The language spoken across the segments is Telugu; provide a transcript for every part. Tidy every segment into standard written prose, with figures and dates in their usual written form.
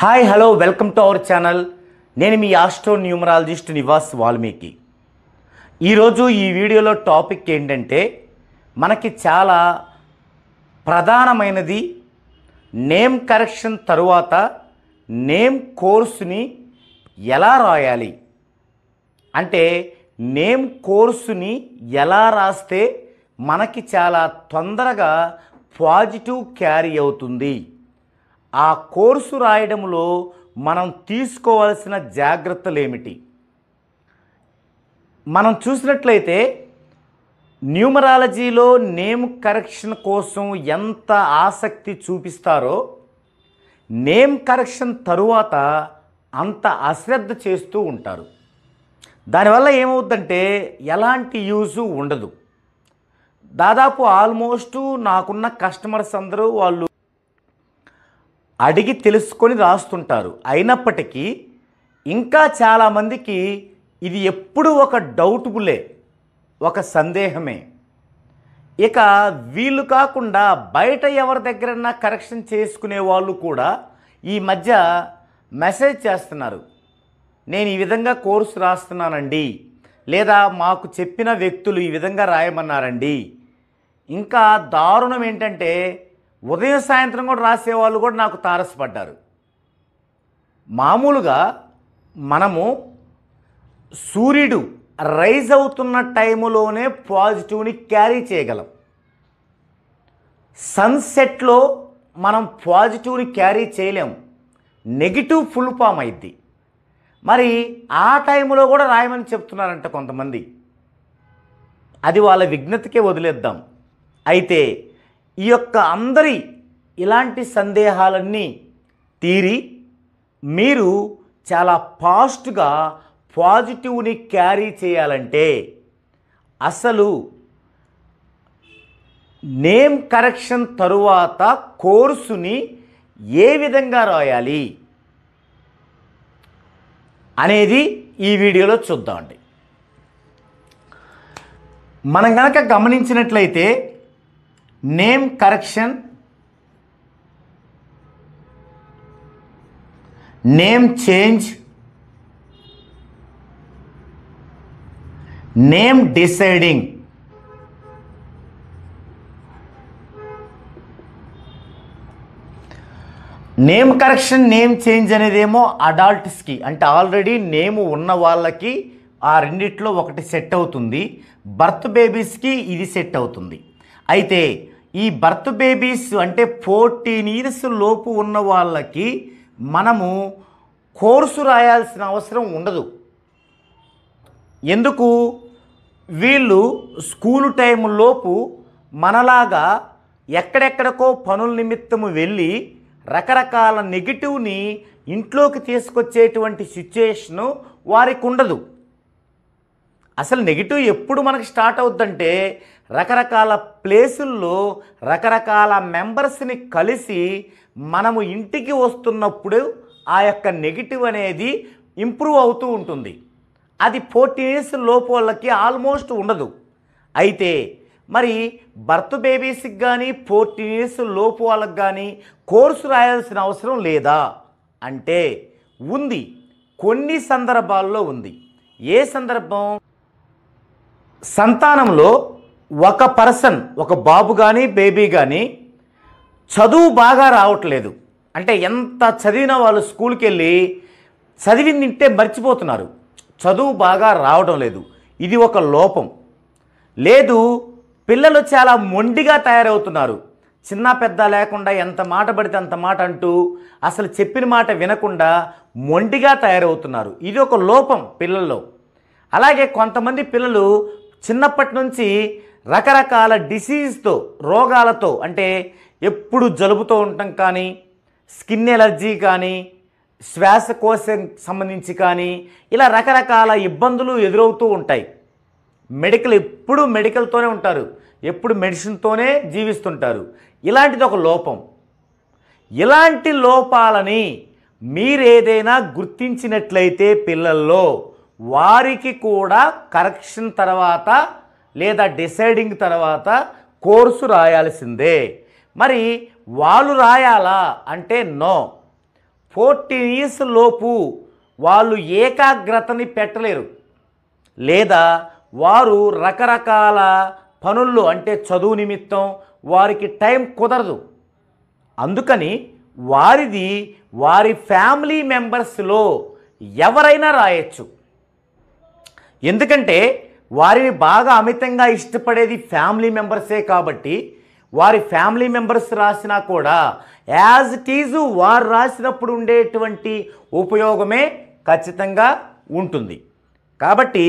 Hi hello welcome to our channel. నేను మీ ఆస్ట్రో న్యూమరాలజిస్ట్ నివాస్ వాల్మీకి. ఈరోజు ఈ వీడియోలో టాపిక్ ఏంటంటే మనకి చాలా ప్రధానమైనది నేమ్ కరెక్షన్ తరువాత నేమ్ కోర్సుని ఎలా రాయాలి, అంటే నేమ్ కోర్సుని ఎలా రాస్తే మనకి చాలా తొందరగా పాజిటివ్ క్యారీ అవుతుంది, ఆ కోర్సు రాయడంలో మనం తీసుకోవాల్సిన జాగ్రత్తలు ఏమిటి. మనం చూసినట్లయితే న్యూమరాలజీలో నేమ్ కరెక్షన్ కోసం ఎంత ఆసక్తి చూపిస్తారో నేమ్ కరెక్షన్ తరువాత అంత అశ్రద్ధ చేస్తూ ఉంటారు. దానివల్ల ఏమవుతుందంటే ఎలాంటి యూజు ఉండదు. దాదాపు ఆల్మోస్ట్ నాకున్న కస్టమర్స్ అందరూ వాళ్ళు అడిగి తెలుసుకొని రాస్తుంటారు. అయినప్పటికీ ఇంకా చాలామందికి ఇది ఎప్పుడు ఒక డౌట్బులే, ఒక సందేహమే. ఇక వీళ్ళు కాకుండా బయట ఎవరి దగ్గరన్నా కరెక్షన్ చేసుకునే వాళ్ళు కూడా ఈ మధ్య మెసేజ్ చేస్తున్నారు, నేను ఈ విధంగా కోర్సు రాస్తున్నానండి, లేదా మాకు చెప్పిన వ్యక్తులు ఈ విధంగా రాయమన్నారండి. ఇంకా దారుణం ఏంటంటే ఉదయం సాయంత్రం కూడా రాసేవాళ్ళు కూడా నాకు తారసపడ్డారు. మామూలుగా మనము సూర్యుడు రైజ్ అవుతున్న టైములోనే పాజిటివ్ని క్యారీ చేయగలం. సన్సెట్లో మనం పాజిటివ్ని క్యారీ చేయలేము, నెగిటివ్ ఫుల్ ఫామ్ అయింది. మరి ఆ టైంలో కూడా రాయమని చెప్తున్నారంట కొంతమంది. అది వాళ్ళ విజ్ఞతకే వదిలేద్దాం. అయితే ఈ యొక్క అందరి ఇలాంటి సందేహాలన్నీ తీరి మీరు చాలా ఫాస్ట్గా పాజిటివ్ని క్యారీ చేయాలంటే అసలు నేమ్ కరెక్షన్ తరువాత కోర్సుని ఏ విధంగా రాయాలి అనేది ఈ వీడియోలో చూద్దామండి. మనం కనుక గమనించినట్లయితే name correction, name change, name deciding, name correction name change అనేదేమో అడల్ట్స్కి, అంటే ఆల్రెడీ నేమ్ ఉన్న వాళ్ళకి ఆ రెండిట్లో ఒకటి సెట్ అవుతుంది. బర్త్ బేబీస్కి ఇది సెట్ అవుతుంది. అయితే ఈ బర్త్ బేబీస్ అంటే 14 ఇయర్స్ లోపు ఉన్న వాళ్ళకి మనము కోర్సు రాయాల్సిన అవసరం ఉండదు. ఎందుకు? వీళ్ళు స్కూలు టైం లోపు మనలాగా ఎక్కడెక్కడికో పనుల నిమిత్తము వెళ్ళి రకరకాల నెగిటివ్ని ఇంట్లోకి తీసుకొచ్చేటువంటి సిచ్యుయేషను వారికి ఉండదు. అసలు నెగిటివ్ ఎప్పుడు మనకు స్టార్ట్ అవుతుందంటే రకరకాల ప్లేసుల్లో రకరకాల మెంబర్స్ని కలిసి మనము ఇంటికి వస్తున్నప్పుడు ఆ యొక్క నెగిటివ్ అనేది ఇంప్రూవ్ అవుతూ ఉంటుంది. అది 14 ఇయర్స్ లోపు వాళ్ళకి ఆల్మోస్ట్ ఉండదు. అయితే మరి బర్త్ బేబీస్కి కానీ 14 ఇయర్స్ లోపు వాళ్ళకి కానీ కోర్సు రాయాల్సిన అవసరం లేదా అంటే ఉంది. కొన్ని సందర్భాల్లో ఉంది. ఏ సందర్భం? సంతానంలో ఒక పర్సన్, ఒక బాబు కానీ బేబీ కానీ చదువు బాగా రావట్లేదు, అంటే ఎంత చదివినా వాళ్ళు స్కూల్కి వెళ్ళి చదివింది తింటే మర్చిపోతున్నారు, చదువు బాగా రావడం లేదు, ఇది ఒక లోపం. లేదు, పిల్లలు చాలా మొండిగా తయారవుతున్నారు, చిన్న పెద్ద లేకుండా ఎంత మాట పడితే అంత మాట అంటూ అసలు చెప్పిన మాట వినకుండా మొండిగా తయారవుతున్నారు, ఇది ఒక లోపం పిల్లల్లో. అలాగే కొంతమంది పిల్లలు చిన్నప్పటి నుంచి రకరకాల డిసీజ్తో, రోగాలతో, అంటే ఎప్పుడు జలుబుతో ఉండటం కానీ, స్కిన్ ఎలర్జీ కానీ, శ్వాసకోశం సంబంధించి కానీ ఇలా రకరకాల ఇబ్బందులు ఎదురవుతూ ఉంటాయి. ఎప్పుడు మెడికల్తోనే ఉంటారు, ఎప్పుడు మెడిసిన్తోనే జీవిస్తుంటారు. ఇలాంటిది ఒక లోపం. ఇలాంటి లోపాలని మీరేదైనా గుర్తించినట్లయితే పిల్లల్లో వారికి కూడా కరెక్షన్ తర్వాత లేదా డిసైడింగ్ తర్వాత కోర్సు రాయాల్సిందే. మరి వాళ్ళు రాయాలా అంటే నో. 14 ఇయర్స్ లోపు వాళ్ళు ఏకాగ్రతని పెట్టలేరు, లేదా వారు రకరకాల పనుల్లో అంటే చదువు నిమిత్తం వారికి టైం కుదరదు. అందుకని వారి ఫ్యామిలీ మెంబర్స్లో ఎవరైనా రాయొచ్చు. ఎందుకంటే వారిని బాగా అమితంగా ఇష్టపడేది ఫ్యామిలీ మెంబర్సే కాబట్టి వారి ఫ్యామిలీ మెంబర్స్ రాసినా కూడా యాజ్ ఇట్ ఈజ్ వారు రాసినప్పుడు ఉండేటువంటి ఉపయోగమే ఖచ్చితంగా ఉంటుంది. కాబట్టి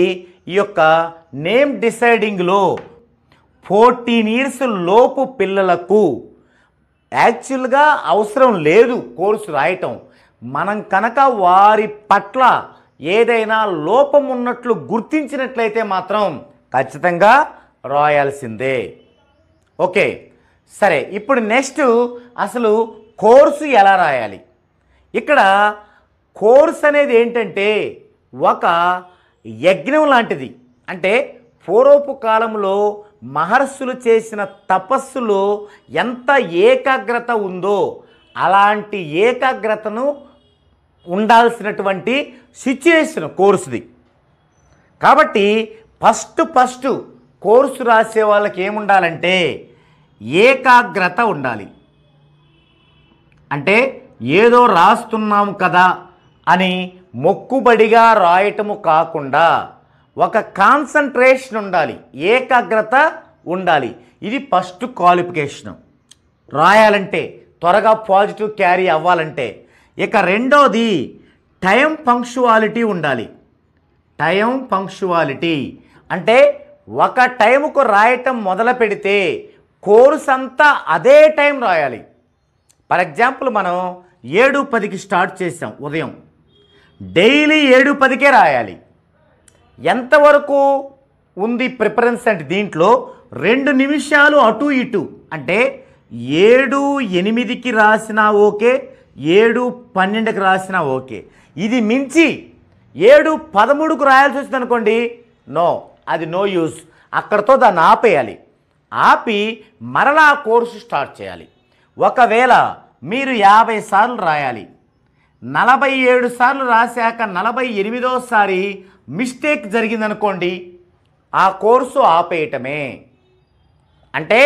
ఈ యొక్క నేమ్ డిసైడింగ్లో 14 ఇయర్స్ లోపు పిల్లలకు యాక్చువల్గా అవసరం లేదు కోర్సు రాయటం. మనం కనుక వారి పట్ల ఏదైనా లోపం ఉన్నట్లు గుర్తించినట్లయితే మాత్రం ఖచ్చితంగా రాయాల్సిందే. ఓకే, సరే. ఇప్పుడు నెక్స్ట్ అసలు కోర్సు ఎలా రాయాలి? ఇక్కడ కోర్సు అనేది ఏంటంటే ఒక యజ్ఞం లాంటిది. అంటే పూర్వపు కాలంలో మహర్షులు చేసిన తపస్సులో ఎంత ఏకాగ్రత ఉందో అలాంటి ఏకాగ్రతను ఉండాల్సినటువంటి సిచ్యుయేషన్ కోర్సుది. కాబట్టి ఫస్ట్ కోర్సు రాసే వాళ్ళకి ఏముండాలంటే ఏకాగ్రత ఉండాలి. అంటే ఏదో రాస్తున్నాము కదా అని మొక్కుబడిగా రాయటము కాకుండా ఒక కాన్సన్ట్రేషన్ ఉండాలి, ఏకాగ్రత ఉండాలి. ఇది ఫస్ట్ క్వాలిఫికేషన్ రాయాలంటే, త్వరగా పాజిటివ్ క్యారీ అవ్వాలంటే. ఇక రెండోది టైం పంక్చువాలిటీ ఉండాలి. టైం పంక్చువాలిటీ అంటే ఒక టైంకు రాయటం మొదలు పెడితే కోర్స్ అంతా అదే టైం రాయాలి. ఫర్ ఎగ్జాంపుల్ మనం 7:10కి స్టార్ట్ చేసాం ఉదయం, డైలీ 7:10కే రాయాలి. ఎంతవరకు ఉంది ప్రిఫరెన్స్ అంటే దీంట్లో 2 నిమిషాలు అటు ఇటు, అంటే 7:08కి రాసినా ఓకే, 7:12కి రాసినా ఓకే. ఇది మించి 7:13కు రాయాల్సి వచ్చింది అనుకోండి, నో, అది నో యూస్. అక్కడితో దాన్ని ఆపేయాలి. ఆపి మరలా కోర్సు స్టార్ట్ చేయాలి. ఒకవేళ మీరు 50 సార్లు రాయాలి, 47 సార్లు రాశాక 48వసారి మిస్టేక్ జరిగిందనుకోండి, ఆ కోర్సు ఆపేయటమే. అంటే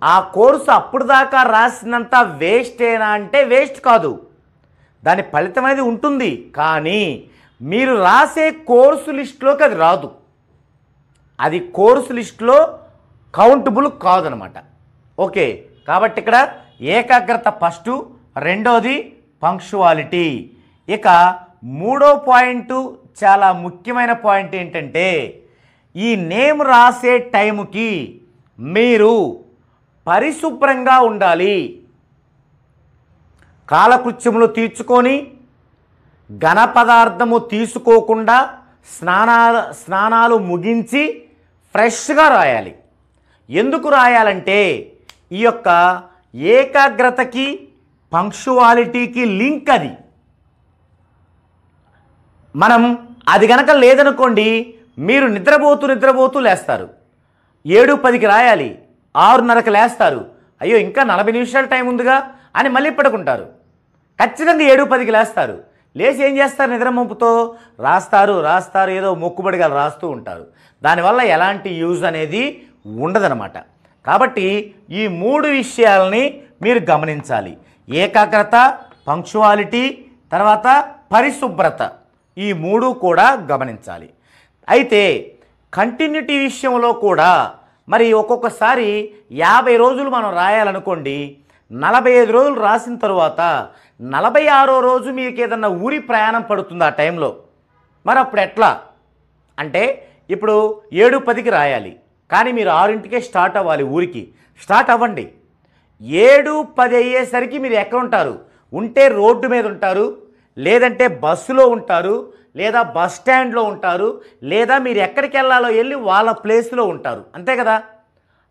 ఆ కోర్సు అప్పుడు దాకా రాసినంత వేస్టేనా అంటే వేస్ట్ కాదు, దాని ఫలితం అనేది ఉంటుంది. కానీ మీరు రాసే కోర్సు లిస్టులోకి అది రాదు, అది కోర్సు లిస్టులో కౌంటబుల్ కాదనమాట. ఓకే, కాబట్టి ఇక్కడ ఏకాగ్రత ఫస్ట్, రెండోది పంక్చువాలిటీ. ఇక మూడో పాయింట్, చాలా ముఖ్యమైన పాయింట్ ఏంటంటే ఈ నేమ్ రాసే టైంకి మీరు పరిశుభ్రంగా ఉండాలి. కాలకృత్యములు ఘన పదార్థము తీసుకోకుండా స్నానాలు ముగించి ఫ్రెష్గా రాయాలి. ఎందుకు రాయాలంటే ఈ యొక్క ఏకాగ్రతకి పంక్చువాలిటీకి లింక్ అది. మనం అది గనక లేదనుకోండి, మీరు నిద్రపోతూ లేస్తారు, 7:10కి రాయాలి, 6:30కి లేస్తారు, అయ్యో ఇంకా 40 నిమిషాల టైం ఉందిగా అని మళ్ళీ పడుకుంటారు. ఖచ్చితంగా 7:10కి లేస్తారు. లేచి ఏం చేస్తారు? నిద్ర మొంపుతో రాస్తారు, ఏదో మొక్కుబడిగా రాస్తూ ఉంటారు. దానివల్ల ఎలాంటి యూజ్ అనేది ఉండదన్నమాట. కాబట్టి ఈ 3 విషయాలని మీరు గమనించాలి. ఏకాగ్రత, పంక్చువాలిటీ, తర్వాత పరిశుభ్రత, ఈ 3 కూడా గమనించాలి. అయితే కంటిన్యూటీ విషయంలో కూడా మరి ఒక్కొక్కసారి 50 రోజులు మనం రాయాలనుకోండి, 45 రోజులు రాసిన తర్వాత 46వ రోజు మీకు ఏదన్నా ఊరి ప్రయాణం పడుతుంది ఆ టైంలో, మరి అప్పుడు ఎట్లా అంటే ఇప్పుడు 7:10కి రాయాలి, కానీ మీరు 6ంటికే స్టార్ట్ అవ్వాలి. ఊరికి స్టార్ట్ అవ్వండి. 7:10 అయ్యేసరికి మీరు ఎక్కడ ఉంటారు? ఉంటే రోడ్డు మీద ఉంటారు, లేదంటే బస్సులో ఉంటారు, లేదా బస్ స్టాండ్లో ఉంటారు, లేదా మీరు ఎక్కడికి వెళ్ళాలో వెళ్ళి వాళ్ళ ప్లేస్లో ఉంటారు, అంతే కదా.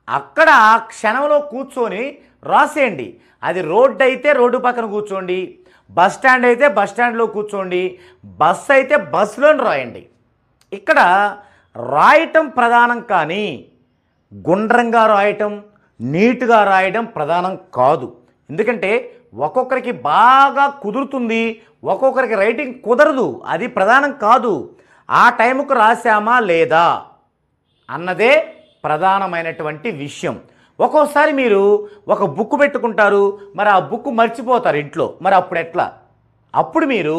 అక్కడ ఆ క్షణంలో కూర్చొని రాసేయండి. అది రోడ్డు అయితే రోడ్డు పక్కన కూర్చోండి, బస్ స్టాండ్ అయితే బస్ స్టాండ్లో కూర్చోండి, బస్సు అయితే బస్సులోని రాయండి. ఇక్కడ రాయటం ప్రధానం, కానీ గుండ్రంగా రాయటం, నీట్గా రాయడం ప్రధానం కాదు. ఎందుకంటే ఒక్కొక్కరికి బాగా కుదురుతుంది, ఒక్కొక్కరికి రైటింగ్ కుదరదు. అది ప్రధానం కాదు. ఆ టైంకు రాశామా లేదా అన్నదే ప్రధానమైనటువంటి విషయం. ఒక్కోసారి మీరు ఒక బుక్ పెట్టుకుంటారు, మరి ఆ బుక్ మర్చిపోతారు ఇంట్లో, మరి అప్పుడు ఎట్లా? అప్పుడు మీరు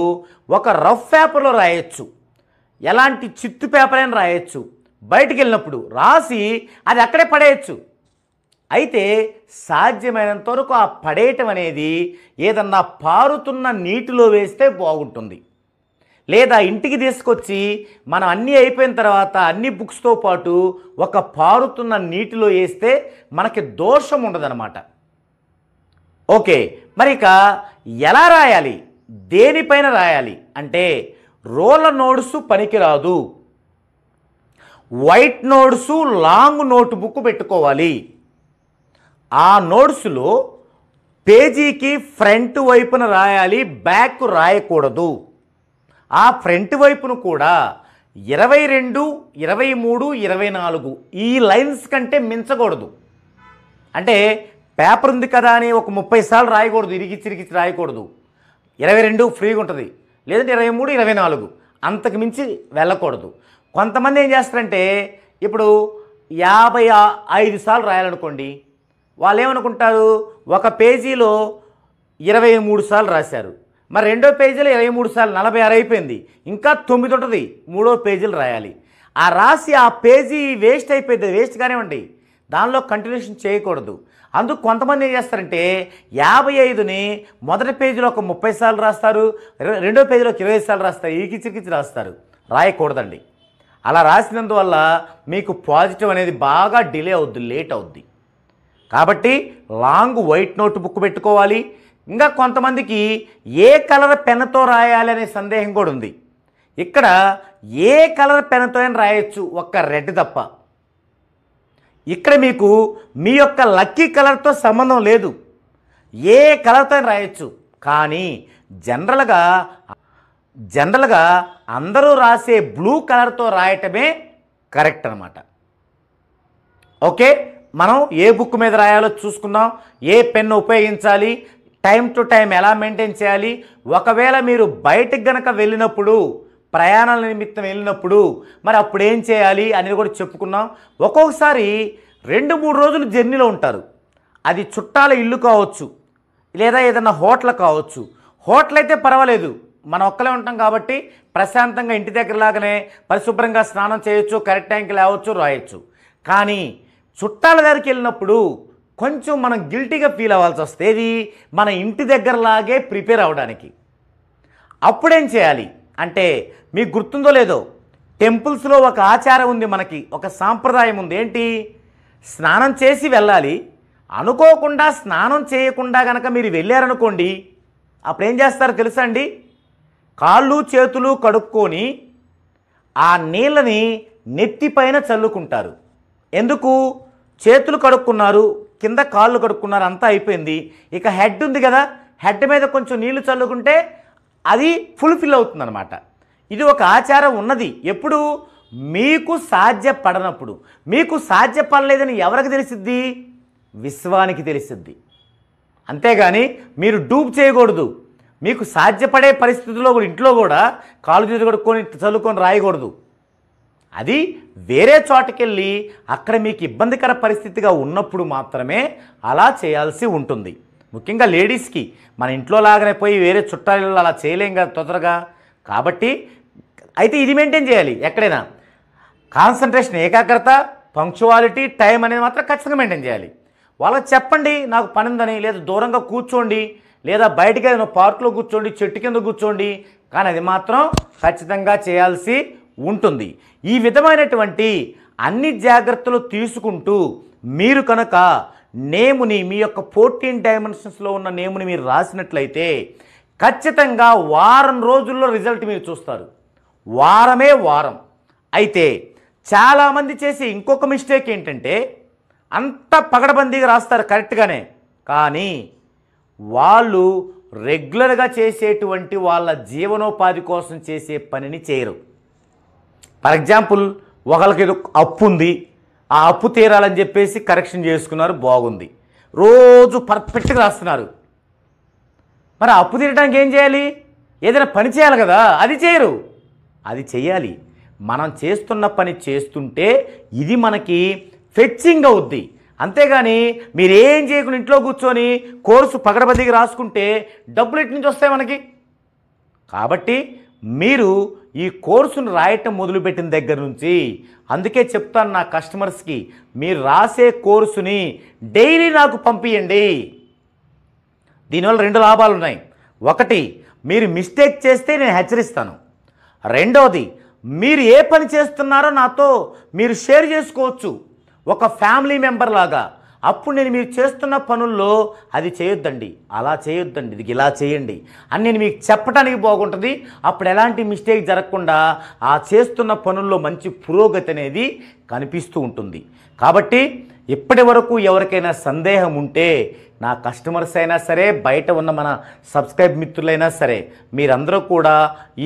ఒక రఫ్ పేపర్లో రాయొచ్చు, ఎలాంటి చిత్తు పేపర్ అయినా రాయొచ్చు. బయటికి వెళ్ళినప్పుడు రాసి అది అక్కడే పడేయచ్చు. అయితే సాధ్యమైనంత వరకు ఆ పడేయటం అనేది ఏదన్నా పారుతున్న నీటిలో వేస్తే బాగుంటుంది. లేదా ఇంటికి తీసుకొచ్చి మనం అన్నీ అయిపోయిన తర్వాత అన్ని బుక్స్తో పాటు ఒక పారుతున్న నీటిలో వేస్తే మనకి దోషం ఉండదన్నమాట. ఓకే, మరి ఇక ఎలా రాయాలి, దేనిపైన రాయాలి అంటే రోలర్ నోట్స్ పనికిరాదు. White notes, long note book పెట్టుకోవాలి. ఆ నోట్స్లో పేజీకి ఫ్రంట్ వైపున రాయాలి, బ్యాక్ రాయకూడదు. ఆ ఫ్రంట్ వైపును కూడా 22, 23, 24 ఈ లైన్స్ కంటే మించకూడదు. అంటే పేపర్ ఉంది కదా అని ఒక 30 సార్లు రాయకూడదు, ఇరిగిచ్చి రాయకూడదు. 22 ఫ్రీగా ఉంటుంది, లేదంటే 23, 24 అంతకు మించి వెళ్ళకూడదు. కొంతమంది ఏం చేస్తారంటే ఇప్పుడు 55 సార్లు రాయాలనుకోండి, వాళ్ళు ఏమనుకుంటారు, ఒక పేజీలో 23 సార్లు రాశారు, మరి రెండో పేజీలో 23 సార్లు 46 అయిపోయింది, ఇంకా 9 ఉంటుంది, మూడో పేజీలు రాయాలి. ఆ రాసి ఆ పేజీ వేస్ట్ అయిపోయింది, వేస్ట్ కానివ్వండి, దానిలో కంటిన్యూషన్ చేయకూడదు. అందుకు కొంతమంది ఏం చేస్తారంటే 55ని మొదటి పేజీలో ఒక 30 సార్లు రాస్తారు, రెండో పేజీలో 20 సార్లు రాస్తారు, ఈకిచ్చికిచ్చి రాస్తారు. రాయకూడదండి. అలా రాసినందువల్ల మీకు పాజిటివ్ అనేది బాగా డిలే అవుద్ది, లేట్ అవుద్ది. కాబట్టి లాంగ్ వైట్ నోట్ బుక్ పెట్టుకోవాలి. ఇంకా కొంతమందికి ఏ కలర్ పెన్నుతో రాయాలి అనే సందేహం కూడా ఉంది. ఇక్కడ ఏ కలర్ పెన్నుతో అయినా రాయొచ్చు, ఒక్క రెడ్ తప్ప. ఇక్కడ మీకు మీ యొక్క లక్కీ కలర్తో సంబంధం లేదు, ఏ కలర్తో అయినా రాయొచ్చు. కానీ జనరల్గా అందరూ రాసే బ్లూ కలర్తో రాయటమే కరెక్ట్ అన్నమాట. ఓకే, మనం ఏ బుక్ మీద రాయాలో చూసుకుందాం, ఏ పెన్ను ఉపయోగించాలి, టైం టు టైం ఎలా మెయింటైన్ చేయాలి. ఒకవేళ మీరు బయటకు గనక వెళ్ళినప్పుడు, ప్రయాణాల నిమిత్తం వెళ్ళినప్పుడు మరి అప్పుడు ఏం చేయాలి అనేది కూడా చెప్పుకున్నాం. ఒక్కొక్కసారి 2-3 రోజులు జర్నీలో ఉంటారు. అది చుట్టాల ఇల్లు కావచ్చు, లేదా ఏదైనా హోటల్ కావచ్చు. హోటల్ అయితే పర్వాలేదు, మనం ఒక్కలే ఉంటాం కాబట్టి ప్రశాంతంగా ఇంటి దగ్గర లాగానే పరిశుభ్రంగా స్నానం చేయొచ్చు, కరెక్ట్ టైంకి లేవచ్చు, రాయొచ్చు. కానీ చుట్టాల దగ్గరికి వెళ్ళినప్పుడు కొంచెం మనం గిల్టీగా ఫీల్ అవ్వాల్సి వస్తుంది, మన ఇంటి దగ్గరలాగే ప్రిపేర్ అవ్వడానికి. అప్పుడేం చేయాలి అంటే మీకు గుర్తుందో లేదో, టెంపుల్స్లో ఒక ఆచారం ఉంది, మనకి ఒక సాంప్రదాయం ఉంది. ఏంటి? స్నానం చేసి వెళ్ళాలి. అనుకోకుండా స్నానం చేయకుండా కనుక మీరు వెళ్ళారనుకోండి, అప్పుడు ఏం చేస్తారో తెలుసా అండి? కాళ్ళు చేతులు కడుక్కొని ఆ నీళ్ళని నెత్తిపైన చల్లుకుంటారు. ఎందుకు? చేతులు కడుక్కున్నారు, కింద కాళ్ళు కడుక్కున్నారు, అంతా అయిపోయింది. ఇక హెడ్ ఉంది కదా, హెడ్ మీద కొంచెం నీళ్లు చల్లుకుంటే అది ఫుల్ఫిల్ అవుతుంది అనమాట. ఇది ఒక ఆచారం ఉన్నది. ఎప్పుడు? మీకు సాధ్యపడనప్పుడు. మీకు సాధ్యపడలేదని ఎవరికి తెలిసిద్ది? విశ్వానికి తెలిసిద్ది. అంతేగాని మీరు డూప్ చేయకూడదు. మీకు సాధ్యపడే పరిస్థితుల్లో కూడా ఇంట్లో కూడా కాళ్ళు చేతులు కడుక్కొని చల్లుకొని రాయకూడదు. అది వేరే చోటకెళ్ళి అక్కడ మీకు ఇబ్బందికర పరిస్థితిగా ఉన్నప్పుడు మాత్రమే అలా చేయాల్సి ఉంటుంది. ముఖ్యంగా లేడీస్కి మన ఇంట్లో లాగానే పోయి వేరే చుట్టాలలో అలా చేయలేం కదా తొందరగా. కాబట్టి అయితే ఇది మెయింటైన్ చేయాలి. ఎక్కడైనా కాన్సన్ట్రేషన్, ఏకాగ్రత, పంక్చువాలిటీ, టైం అనేది మాత్రం ఖచ్చితంగా మెయింటైన్ చేయాలి. వాళ్ళకి చెప్పండి నాకు పని ఉందని, లేదా దూరంగా కూర్చోండి, లేదా బయటకి ఏదైనా పార్కులో కూర్చోండి, చెట్టు కింద కూర్చోండి, కానీ అది మాత్రం ఖచ్చితంగా చేయాల్సి ఉంటుంది. ఈ విధమైనటువంటి అన్ని జాగ్రత్తలు తీసుకుంటూ మీరు కనుక నేముని, మీ యొక్క 14 డైమెన్షన్స్లో ఉన్న నేముని మీరు రాసినట్లయితే ఖచ్చితంగా వారం రోజుల్లో రిజల్ట్ మీరు చూస్తారు. వారమే వారం. అయితే చాలామంది చేసే ఇంకొక మిస్టేక్ ఏంటంటే అంత పగడబందీగా రాస్తారు కరెక్ట్గానే, కానీ వాళ్ళు రెగ్యులర్గా చేసేటువంటి వాళ్ళ జీవనోపాధి కోసం చేసే పనిని చేయరు. ఫర్ ఎగ్జాంపుల్, ఒకరికి ఏదో అప్పు ఉంది, ఆ అప్పు తీరాలని చెప్పేసి కరెక్షన్ చేసుకున్నారు, బాగుంది, రోజు పర్ఫెక్ట్గా రాస్తున్నారు. మరి అప్పు తీరడానికి ఏం చేయాలి? ఏదైనా పని చేయాలి కదా, అది చేయరు. అది చెయ్యాలి. మనం చేస్తున్న పని చేస్తుంటే ఇది మనకి ఫెచ్చింగ్ అవుద్ది. అంతేగాని మీరేం చేయకుండా ఇంట్లో కూర్చొని కోర్సు పగడబద్దిగా రాసుకుంటే డబ్బులు ఎటు నుంచి వస్తాయి మనకి? కాబట్టి మీరు ఈ కోర్సును రాయటం మొదలుపెట్టిన దగ్గర నుంచి, అందుకే చెప్తాను నా కస్టమర్స్కి, మీరు రాసే కోర్సుని డైలీ నాకు పంపించండి. దీనివల్ల 2 లాభాలు ఉన్నాయి. ఒకటి, మీరు మిస్టేక్ చేస్తే నేను హెచ్చరిస్తాను. రెండవది, మీరు ఏ పని చేస్తున్నారో నాతో మీరు షేర్ చేసుకోవచ్చు ఒక ఫ్యామిలీ మెంబర్ లాగా. అప్పుడు నేను మీరు చేస్తున్న పనుల్లో అది చేయొద్దండి, అలా చేయొద్దండి, ఇది ఇలా చేయండి అని నేను మీకు చెప్పడానికి బాగుంటుంది. అప్పుడు ఎలాంటి మిస్టేక్ జరగకుండా ఆ చేస్తున్న పనుల్లో మంచి పురోగతి అనేది కనిపిస్తూ ఉంటుంది. కాబట్టి ఇప్పటి వరకు ఎవరికైనా సందేహం ఉంటే, నా కస్టమర్స్ అయినా సరే, బయట ఉన్న మన సబ్స్క్రైబ్ మిత్రులైనా సరే, మీరందరూ కూడా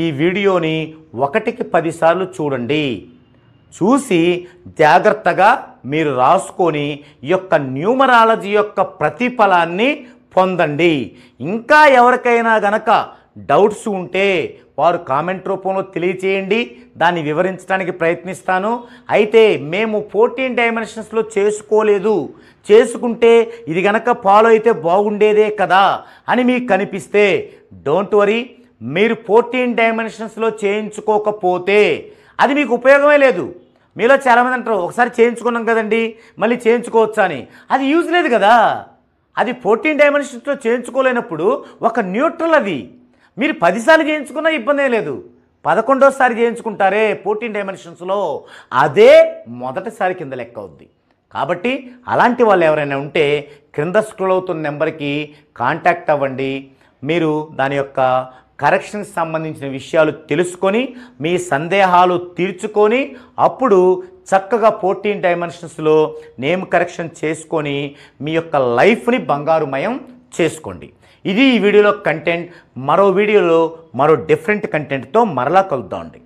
ఈ వీడియోని 1కి 10 సార్లు చూడండి. చూసి జాగ్రత్తగా మీరు రాసుకొని ఈ యొక్క న్యూమరాలజీ యొక్క ప్రతిఫలాన్ని పొందండి. ఇంకా ఎవరికైనా గనక డౌట్స్ ఉంటే వారు కామెంట్ రూపంలో తెలియచేయండి, దాన్ని వివరించడానికి ప్రయత్నిస్తాను. అయితే మేము 14 డైమెన్షన్స్లో చేసుకోలేదు, చేసుకుంటే ఇది గనక ఫాలో అయితే బాగుండేదే కదా అని మీకు కనిపిస్తే డోంట్ వరీ. మీరు 14 డైమెన్షన్స్లో చేయించుకోకపోతే అది మీకు ఉపయోగమే లేదు. మీలో చాలామంది అంటారు, ఒకసారి చేయించుకున్నాం కదండి మళ్ళీ చేయించుకోవచ్చా అని. అది యూజ్ లేదు కదా. అది 14 డైమెన్షన్స్లో చేయించుకోలేనప్పుడు ఒక న్యూట్రల్. అది మీరు 10 సార్లు చేయించుకున్నా ఇబ్బంది లేదు. 11వ చేయించుకుంటారే 14 డైమెన్షన్స్లో, అదే మొదటిసారి కింద లెక్క అవుద్ది. కాబట్టి అలాంటి వాళ్ళు ఎవరైనా ఉంటే క్రింద స్క్రోల్ అవుతున్న నెంబర్కి కాంటాక్ట్ అవ్వండి. మీరు దాని యొక్క కరెక్షన్కి సంబంధించిన విషయాలు తెలుసుకొని మీ సందేహాలు తీర్చుకొని అప్పుడు చక్కగా 14 డైమెన్షన్స్లో నేమ్ కరెక్షన్ చేసుకొని మీ యొక్క లైఫ్ని బంగారుమయం చేసుకోండి. ఇది ఈ వీడియోలో కంటెంట్. మరో వీడియోలో మరో డిఫరెంట్ కంటెంట్తో మరలా కలుద్దామండి.